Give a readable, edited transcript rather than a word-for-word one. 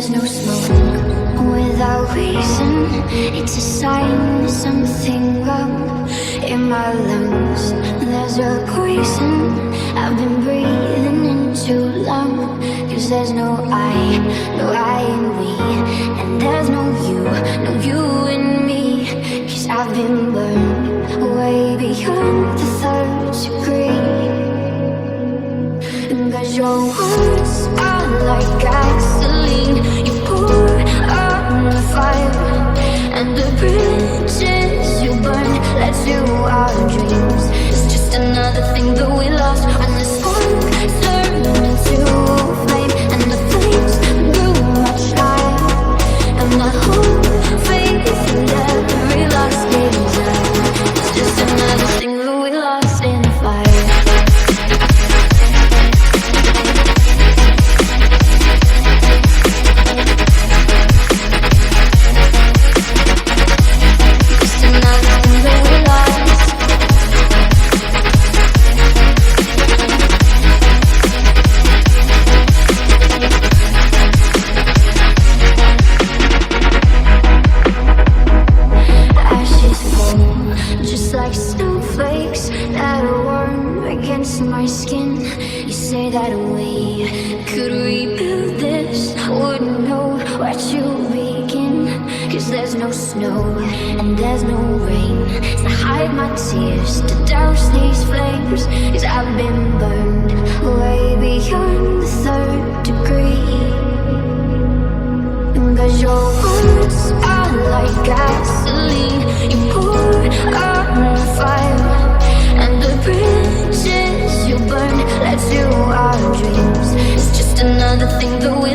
there's no smoke without reason. It's a sign there's something wrong in my lungs. There's a poison I've been breathing in too long. 'Cause there's no I in we. And there's no you in me. 'Cause I've been burned way beyond the third degree. 'Cause your words are like gasoline you pour on the fire. And the bridges you burn led to our dreams. It's just another thing that we lost when the spark turned into flame. And the flames grew much higher. And my whole faith in every lost game time. It's just another thing that we lost in the fire. My skin, you say that we could rebuild this. Wouldn't know where to begin. 'Cause there's no snow and there's no rain to hide my tears, to douse these flames. 'Cause I've been burned way beyond the third degree. 'Cause your words are like gasoline you pour on the fire. And the bridges you burn led to our dreams. It's just another thing that we